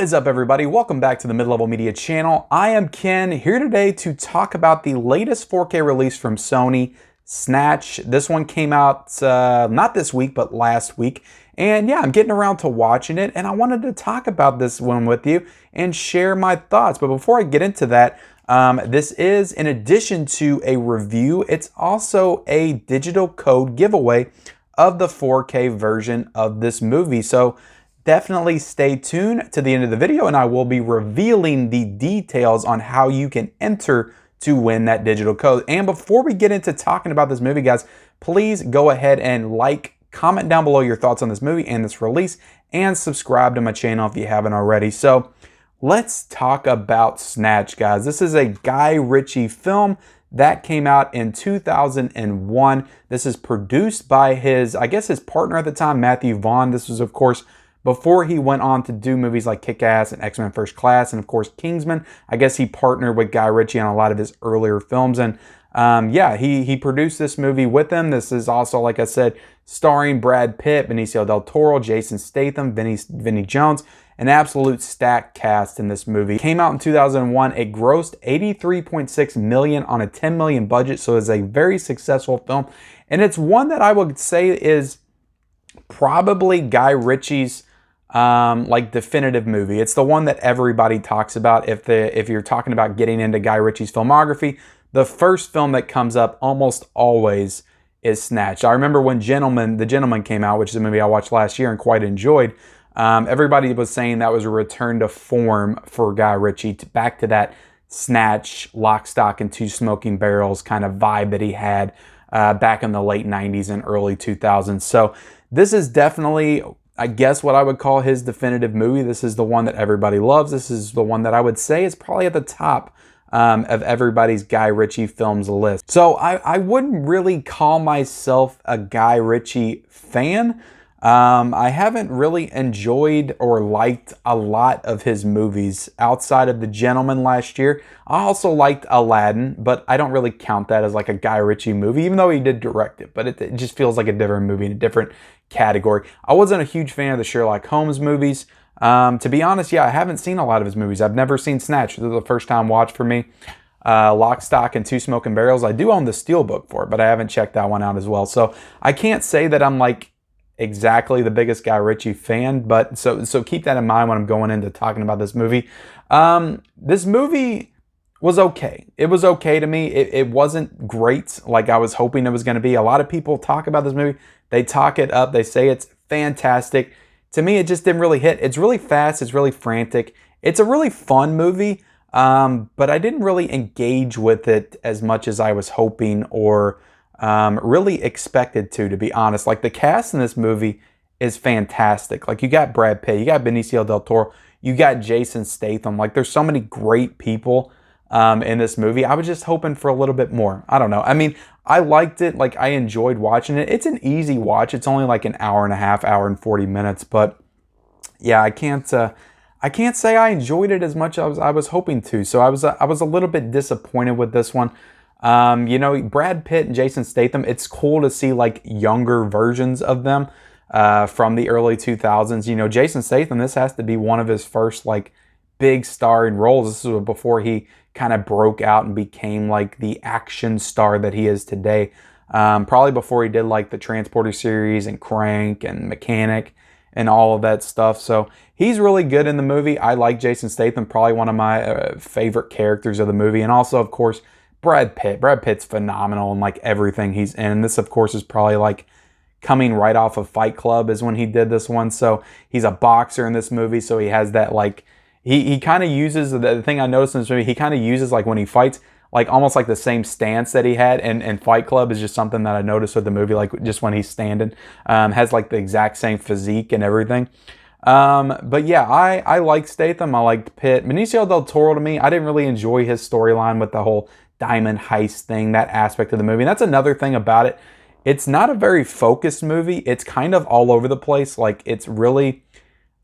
What is up, everybody? Welcome back to the Mid-Level Media channel. I am Ken, here today to talk about the latest 4K release from Sony, Snatch. This one came out not this week, but last week. And yeah, I'm getting around to watching it, and I wanted to talk about this one with you and share my thoughts. But before I get into that, this is, in addition to a review, it's also a digital code giveaway of the 4K version of this movie. So definitely stay tuned to the end of the video, and I will be revealing the details on how you can enter to win that digital code. And before we get into talking about this movie, guys, please go ahead and comment down below your thoughts on this movie and this release, and subscribe to my channel if you haven't already. So let's talk about Snatch, guys. This is a Guy Ritchie film that came out in 2001. This is produced by his partner at the time, Matthew Vaughn. This was, of course, before he went on to do movies like Kick-Ass and X-Men First Class and, of course, Kingsman. I guess he partnered with Guy Ritchie on a lot of his earlier films. And yeah, he produced this movie with him. This is also, like I said, starring Brad Pitt, Benicio del Toro, Jason Statham, Vinnie Jones. An absolute stacked cast in this movie. It came out in 2001. It grossed $83.6 million on a $10 million budget. So it's a very successful film. And it's one that I would say is probably Guy Ritchie's definitive movie. It's the one that everybody talks about. If you're talking about getting into Guy Ritchie's filmography, the first film that comes up almost always is Snatch. I remember when The Gentleman came out, which is a movie I watched last year and quite enjoyed. Everybody was saying that was a return to form for Guy Ritchie, back to that Snatch, Lock, Stock, and Two Smoking Barrels kind of vibe that he had back in the late 90s and early 2000s. So this is definitely, I guess, what I would call his definitive movie. This is the one that everybody loves. This is the one that I would say is probably at the top of everybody's Guy Ritchie films list. So I wouldn't really call myself a Guy Ritchie fan. I haven't really enjoyed or liked a lot of his movies outside of The Gentleman last year. I also liked Aladdin, but I don't really count that as like a Guy Ritchie movie, even though he did direct it. But it just feels like a different movie in a different category. I wasn't a huge fan of the Sherlock Holmes movies. To be honest, yeah, I haven't seen a lot of his movies. I've never seen Snatch. This is the first time watch for me. Lock, Stock, and Two Smoking Barrels. I do own the Steelbook for it, but I haven't checked that one out as well. So I can't say that I'm like exactly the biggest Guy Ritchie fan, but so keep that in mind when I'm going into talking about this movie. This movie was okay. It was okay to me. It wasn't great like I was hoping it was going to be. A lot of people talk about this movie. They talk it up. They say it's fantastic. To me, it just didn't really hit. It's really fast. It's really frantic. It's a really fun movie, but I didn't really engage with it as much as I was hoping or really expected to be honest. Like, the cast in this movie is fantastic. Like, you got Brad Pitt, you got Benicio del Toro, you got Jason Statham. Like, there's so many great people in this movie. I was just hoping for a little bit more. I don't know. I mean, I liked it. Like, I enjoyed watching it. It's an easy watch. It's only like an hour and a half, hour and 40 minutes. But yeah, I can't say I enjoyed it as much as I was hoping to. So I was a little bit disappointed with this one. You know, Brad Pitt and Jason Statham, it's cool to see like younger versions of them from the early 2000s. You know, Jason Statham, this has to be one of his first like big starring roles. This was before he kind of broke out and became like the action star that he is today. Probably before he did like the Transporter series and Crank and Mechanic and all of that stuff. So he's really good in the movie. I like Jason Statham, probably one of my favorite characters of the movie. And also, of course, Brad Pitt. Brad Pitt's phenomenal in like everything he's in. And this, of course, is probably like coming right off of Fight Club is when he did this one. So he's a boxer in this movie. So he has that like, he kind of uses, the thing I noticed in this movie, he kind of uses like when he fights, like almost like the same stance that he had in Fight Club is just something that I noticed with the movie, like just when he's standing, has like the exact same physique and everything. But yeah, I liked Statham. I liked Pitt. Benicio del Toro, to me, I didn't really enjoy his storyline with the whole diamond heist thing, that aspect of the movie. And that's another thing about it. It's not a very focused movie. It's kind of all over the place. Like, it's really,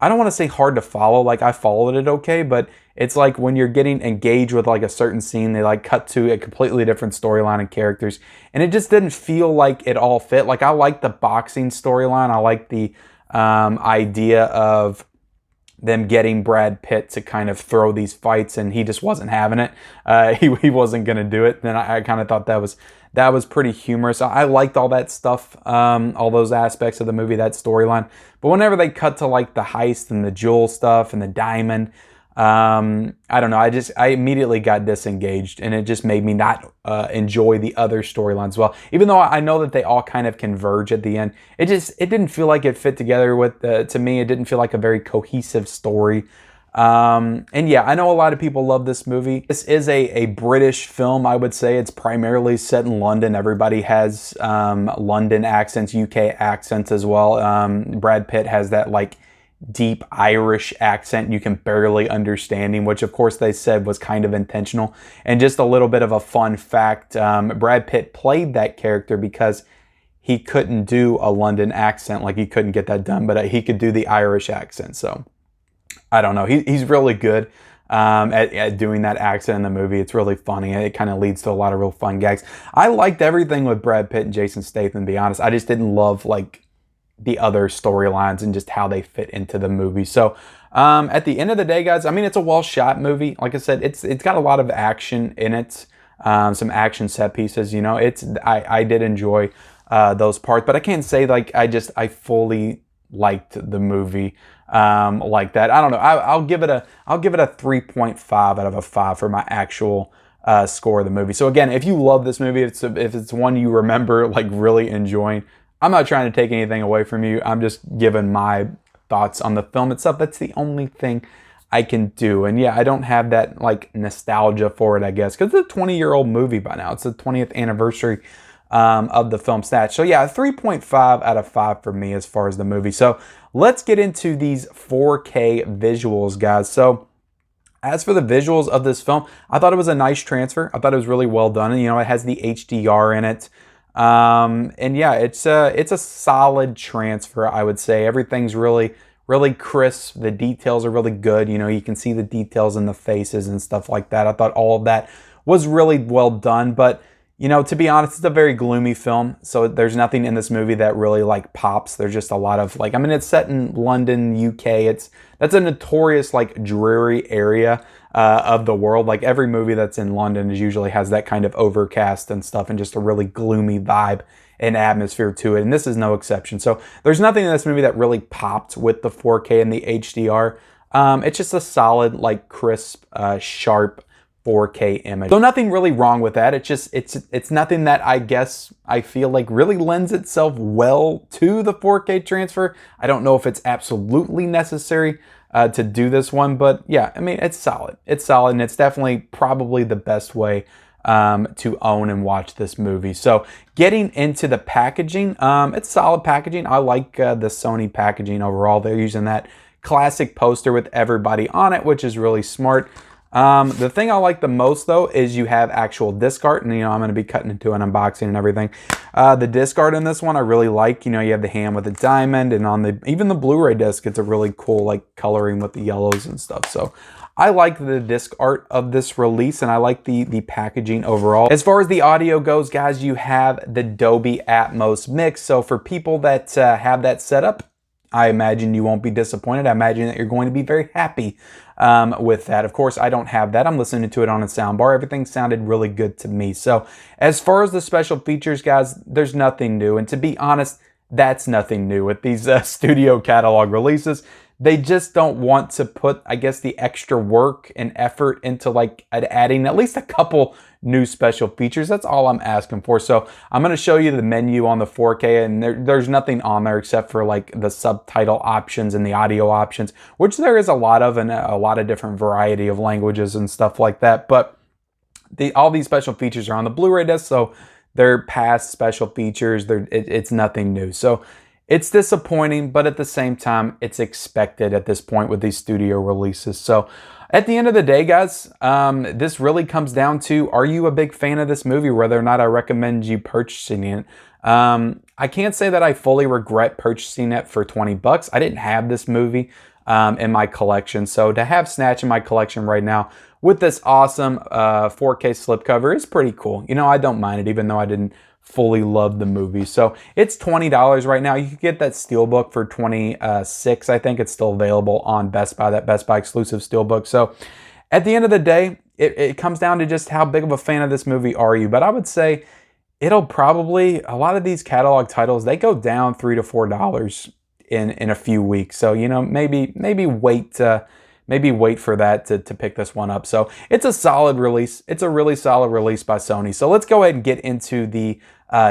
I don't want to say hard to follow. Like, I followed it okay, but it's like when you're getting engaged with like a certain scene, they like cut to a completely different storyline and characters. And it just didn't feel like it all fit. Like, I like the boxing storyline. I like the idea of them getting Brad Pitt to kind of throw these fights, and he just wasn't having it. He wasn't going to do it. Then I kind of thought that was pretty humorous. I liked all that stuff, all those aspects of the movie, that storyline. But whenever they cut to like the heist and the jewel stuff and the diamond, I don't know. I immediately got disengaged, and it just made me not enjoy the other storylines well. Even though I know that they all kind of converge at the end, it didn't feel like it fit together with. To me, it didn't feel like a very cohesive story. And yeah, I know a lot of people love this movie. This is a British film, I would say. It's primarily set in London. Everybody has London accents, UK accents as well. Brad Pitt has that like deep Irish accent you can barely understand him, which of course they said was kind of intentional. And just a little bit of a fun fact, Brad Pitt played that character because he couldn't do a London accent, like he couldn't get that done, but he could do the Irish accent. So I don't know, he's really good at doing that accent in the movie. It's really funny. It kind of leads to a lot of real fun gags. I liked everything with Brad Pitt and Jason Statham, to be honest. I just didn't love like the other storylines and just how they fit into the movie. So at the end of the day, guys, I mean, it's a well shot movie. Like I said, it's got a lot of action in it, some action set pieces. You know, I did enjoy those parts, but I can't say like I fully liked the movie like that. I don't know. I'll give it a 3.5 out of a 5 for my actual score of the movie. So again, if you love this movie, if it's one you remember like really enjoying, I'm not trying to take anything away from you. I'm just giving my thoughts on the film itself. That's the only thing I can do. And yeah, I don't have that like nostalgia for it, I guess, because it's a 20-year-old movie by now. It's the 20th anniversary of the film Snatch. So yeah, 3.5 out of 5 for me as far as the movie. So let's get into these 4K visuals, guys. So as for the visuals of this film, I thought it was a nice transfer. I thought it was really well done. And, you know, it has the HDR in it. And yeah, it's a solid transfer, I would say. Everything's really crisp. The details are really good. You know, you can see the details in the faces and stuff like that. I thought all of that was really well done. But, you know, to be honest, it's a very gloomy film. So there's nothing in this movie that really like pops. There's just a lot of like, I mean, it's set in London, UK. That's a notorious like dreary area of the world. Like every movie that's in London usually has that kind of overcast and stuff and just a really gloomy vibe and atmosphere to it. And this is no exception. So there's nothing in this movie that really popped with the 4K and the HDR. It's just a solid, like crisp, sharp 4K image. So nothing really wrong with that. It's just, it's nothing that I guess I feel like really lends itself well to the 4K transfer. I don't know if it's absolutely necessary to do this one, but yeah, I mean, it's solid. It's solid, and it's definitely probably the best way to own and watch this movie. So getting into the packaging, it's solid packaging. I like the Sony packaging overall. They're using that classic poster with everybody on it, which is really smart. The thing I like the most though is you have actual disc art, and you know I'm going to be cutting into an unboxing and everything. The disc art in this one I really like. You know, you have the hand with the diamond, and on the even the Blu-ray disc, it's a really cool like coloring with the yellows and stuff. So I like the disc art of this release, and I like the packaging overall. As far as the audio goes, guys, you have the Dolby Atmos mix. So for people that have that set up, I imagine you won't be disappointed. I imagine that you're going to be very happy with that. Of course, I don't have that. I'm listening to it on a soundbar. Everything sounded really good to me. So as far as the special features, guys, there's nothing new. And to be honest, that's nothing new with these studio catalog releases. They just don't want to put, I guess, the extra work and effort into like adding at least a couple new special features. That's all I'm asking for. So I'm going to show you the menu on the 4K, and there's nothing on there except for like the subtitle options and the audio options, which there is a lot of, and a lot of different variety of languages and stuff like that. But all these special features are on the Blu-ray disc, so they're past special features. It's nothing new. So it's disappointing, but at the same time, it's expected at this point with these studio releases. So at the end of the day, guys, this really comes down to, are you a big fan of this movie, whether or not I recommend you purchasing it? I can't say that I fully regret purchasing it for 20 bucks. I didn't have this movie in my collection. So to have Snatch in my collection right now with this awesome 4K slipcover is pretty cool. You know, I don't mind it, even though I didn't fully love the movie. So it's $20 right now. You can get that Steelbook for $26. I think it's still available on Best Buy, that Best Buy exclusive Steelbook. So at the end of the day, it comes down to just how big of a fan of this movie are you. But I would say it'll probably, a lot of these catalog titles, they go down $3 to $4 in a few weeks. So, you know, maybe wait for that to pick this one up. So it's a solid release. It's a really solid release by Sony. So let's go ahead and get into the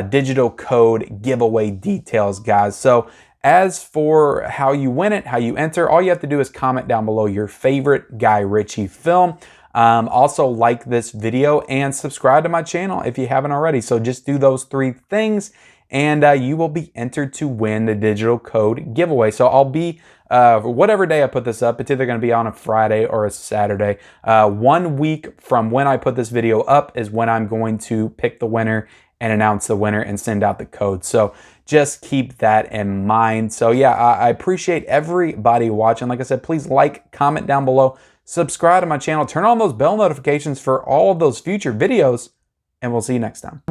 digital code giveaway details, guys. So as for how you win it, how you enter, all you have to do is comment down below your favorite Guy Ritchie film. Also like this video and subscribe to my channel if you haven't already. So just do those 3 things and you will be entered to win the digital code giveaway. So I'll be, whatever day I put this up, it's either going to be on a Friday or a Saturday. 1 week from when I put this video up is when I'm going to pick the winner and announce the winner and send out the code. So just keep that in mind. So yeah, I appreciate everybody watching. Like I said, please like, comment down below, subscribe to my channel, turn on those bell notifications for all of those future videos, and we'll see you next time.